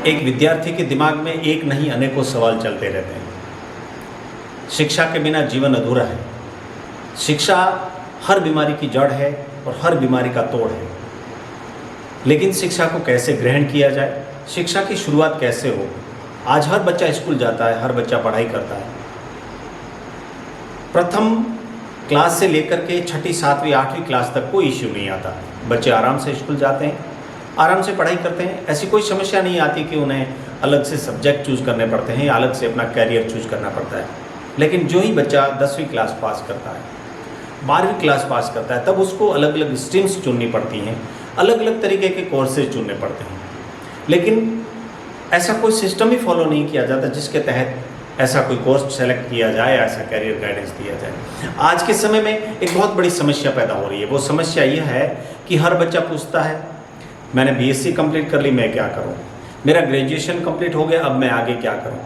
एक विद्यार्थी के दिमाग में एक नहीं अनेकों सवाल चलते रहते हैं। शिक्षा के बिना जीवन अधूरा है। शिक्षा हर बीमारी की जड़ है और हर बीमारी का तोड़ है। लेकिन शिक्षा को कैसे ग्रहण किया जाए, शिक्षा की शुरुआत कैसे हो। आज हर बच्चा स्कूल जाता है, हर बच्चा पढ़ाई करता है। प्रथम क्लास से लेकर के छठी, सातवीं, आठवीं क्लास तक कोई इश्यू नहीं आता। बच्चे आराम से स्कूल जाते हैं, आराम से पढ़ाई करते हैं। ऐसी कोई समस्या नहीं आती कि उन्हें अलग से सब्जेक्ट चूज़ करने पड़ते हैं या अलग से अपना कैरियर चूज़ करना पड़ता है। लेकिन जो ही बच्चा 10वीं क्लास पास करता है, 12वीं क्लास पास करता है, तब उसको अलग अलग स्ट्रीम्स चुननी पड़ती हैं, अलग अलग तरीके के कोर्सेज चुनने पड़ते हैं। लेकिन ऐसा कोई सिस्टम ही फॉलो नहीं किया जाता जिसके तहत ऐसा कोई कोर्स सेलेक्ट किया जाए, ऐसा कैरियर गाइडेंस दिया जाए। आज के समय में एक बहुत बड़ी समस्या पैदा हो रही है। वो समस्या यह है कि हर बच्चा पूछता है, मैंने बीएससी कंप्लीट कर ली, मैं क्या करूं? मेरा ग्रेजुएशन कंप्लीट हो गया, अब मैं आगे क्या करूं?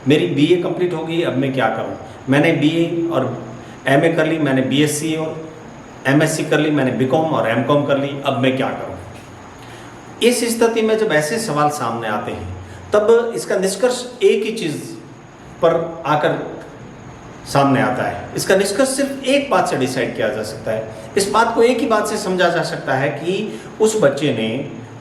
मेरी बीए कंप्लीट हो गई, अब मैं क्या करूं? मैंने बीए और एमए कर ली, मैंने बीएससी और एमएससी कर ली, मैंने बीकॉम और एमकॉम कर ली, अब मैं क्या करूं? इस स्थिति में जब ऐसे सवाल सामने आते हैं, तब इसका निष्कर्ष एक ही चीज़ पर आकर सामने आता है। इसका निष्कर्ष सिर्फ एक बात से डिसाइड किया जा सकता है। इस बात को एक ही बात से समझा जा सकता है कि उस बच्चे ने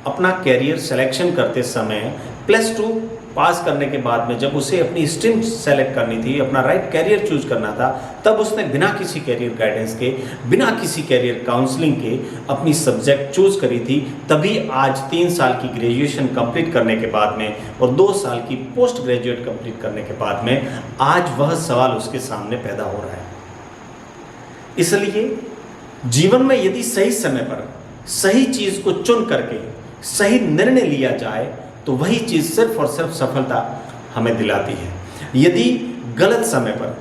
अपना कैरियर सिलेक्शन करते समय +2 पास करने के बाद में जब उसे अपनी स्ट्रीम सेलेक्ट करनी थी, अपना राइट कैरियर चूज करना था, तब उसने बिना किसी कैरियर गाइडेंस के, बिना किसी कैरियर काउंसलिंग के अपनी सब्जेक्ट चूज करी थी। तभी आज 3 साल की ग्रेजुएशन कंप्लीट करने के बाद में और 2 साल की पोस्ट ग्रेजुएट कंप्लीट करने के बाद में आज वह सवाल उसके सामने पैदा हो रहा है। इसलिए जीवन में यदि सही समय पर सही चीज को चुन करके सही निर्णय लिया जाए तो वही चीज सिर्फ और सिर्फ सफलता हमें दिलाती है। यदि गलत समय पर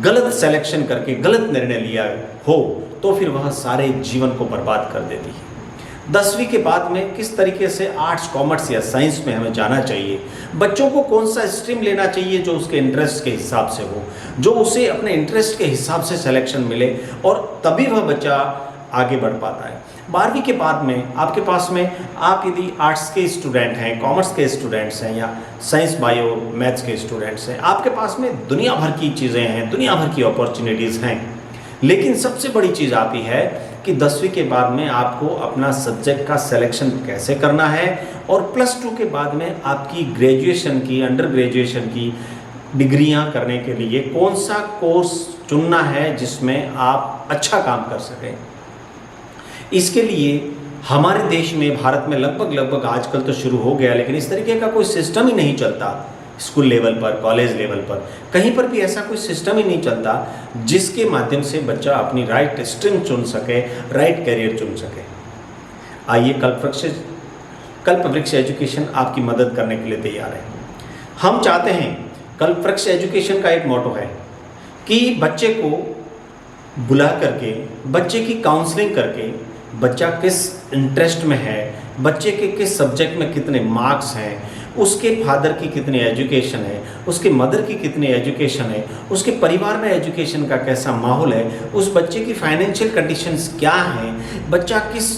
गलत सिलेक्शन करके गलत निर्णय लिया हो तो फिर वह सारे जीवन को बर्बाद कर देती है। 10वीं के बाद में किस तरीके से आर्ट्स, कॉमर्स या साइंस में हमें जाना चाहिए, बच्चों को कौन सा स्ट्रीम लेना चाहिए जो उसके इंटरेस्ट के हिसाब से हो, जो उसे अपने इंटरेस्ट के हिसाब से सिलेक्शन मिले, और तभी वह बच्चा आगे बढ़ पाता है। 12वीं के बाद में आपके पास में आप यदि आर्ट्स के स्टूडेंट हैं, कॉमर्स के स्टूडेंट्स हैं या साइंस, बायो, मैथ्स के स्टूडेंट्स हैं, आपके पास में दुनिया भर की चीज़ें हैं, दुनिया भर की अपॉर्चुनिटीज़ हैं। लेकिन सबसे बड़ी चीज़ आती है कि 10वीं के बाद में आपको अपना सब्जेक्ट का सिलेक्शन कैसे करना है, और +2 के बाद में आपकी ग्रेजुएशन की, अंडर ग्रेजुएशन की डिग्रियां करने के लिए कौन सा कोर्स चुनना है जिसमें आप अच्छा काम कर सकें। इसके लिए हमारे देश में, भारत में लगभग आजकल तो शुरू हो गया, लेकिन इस तरीके का कोई सिस्टम ही नहीं चलता। स्कूल लेवल पर, कॉलेज लेवल पर, कहीं पर भी ऐसा कोई सिस्टम ही नहीं चलता जिसके माध्यम से बच्चा अपनी राइट स्ट्रीम चुन सके, राइट कैरियर चुन सके। आइए कल्पवृक्ष एजुकेशन आपकी मदद करने के लिए तैयार है। हम चाहते हैं, कल्पवृक्ष एजुकेशन का एक मोटो है कि बच्चे को बुला करके, बच्चे की काउंसलिंग करके, बच्चा किस इंटरेस्ट में है, बच्चे के किस सब्जेक्ट में कितने मार्क्स हैं, उसके फादर की कितनी एजुकेशन है, उसके मदर की कितनी एजुकेशन है, उसके परिवार में एजुकेशन का कैसा माहौल है, उस बच्चे की फाइनेंशियल कंडीशंस क्या हैं, बच्चा किस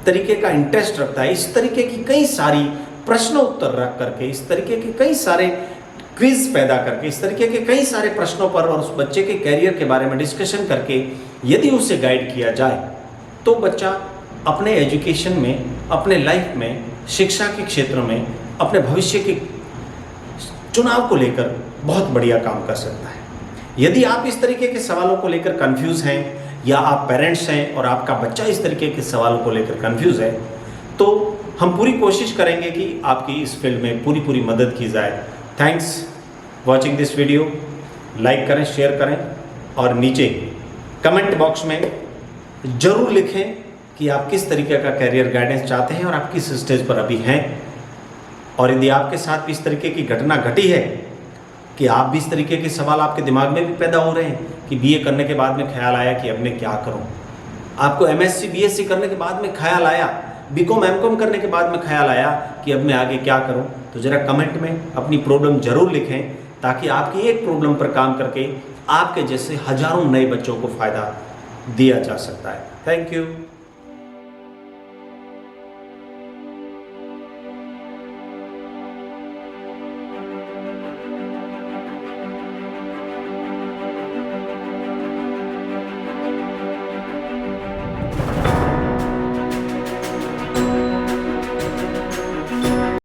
तरीके का इंटरेस्ट रखता है, इस तरीके की कई सारी प्रश्न उत्तर रख करके, इस तरीके के कई सारे क्विज पैदा करके, इस तरीके के कई सारे प्रश्नों पर और उस बच्चे के कैरियर के बारे में डिस्कशन करके यदि उसे गाइड किया जाए तो बच्चा अपने एजुकेशन में, अपने लाइफ में, शिक्षा के क्षेत्र में, अपने भविष्य के चुनाव को लेकर बहुत बढ़िया काम कर सकता है। यदि आप इस तरीके के सवालों को लेकर कंफ्यूज हैं, या आप पेरेंट्स हैं और आपका बच्चा इस तरीके के सवालों को लेकर कंफ्यूज है, तो हम पूरी कोशिश करेंगे कि आपकी इस फील्ड में पूरी मदद की जाए। Thanks watching this video. Like करें, शेयर करें और नीचे कमेंट बॉक्स में ज़रूर लिखें कि आप किस तरीके का कैरियर गाइडेंस चाहते हैं और आप किस स्टेज पर अभी हैं। और यदि आपके साथ भी इस तरीके की घटना घटी है कि आप भी इस तरीके के सवाल आपके दिमाग में भी पैदा हो रहे हैं कि बीए करने के बाद में ख्याल आया कि अब मैं क्या करूं, आपको एमएससी, बीएससी करने के बाद में ख्याल आया, बीकॉम, एमकॉम करने के बाद में ख्याल आया कि अब मैं आगे क्या करूं, तो ज़रा कमेंट में अपनी प्रॉब्लम ज़रूर लिखें ताकि आपकी एक प्रॉब्लम पर काम करके आपके जैसे हजारों नए बच्चों को फ़ायदा दिया जा सकता है। Thank you.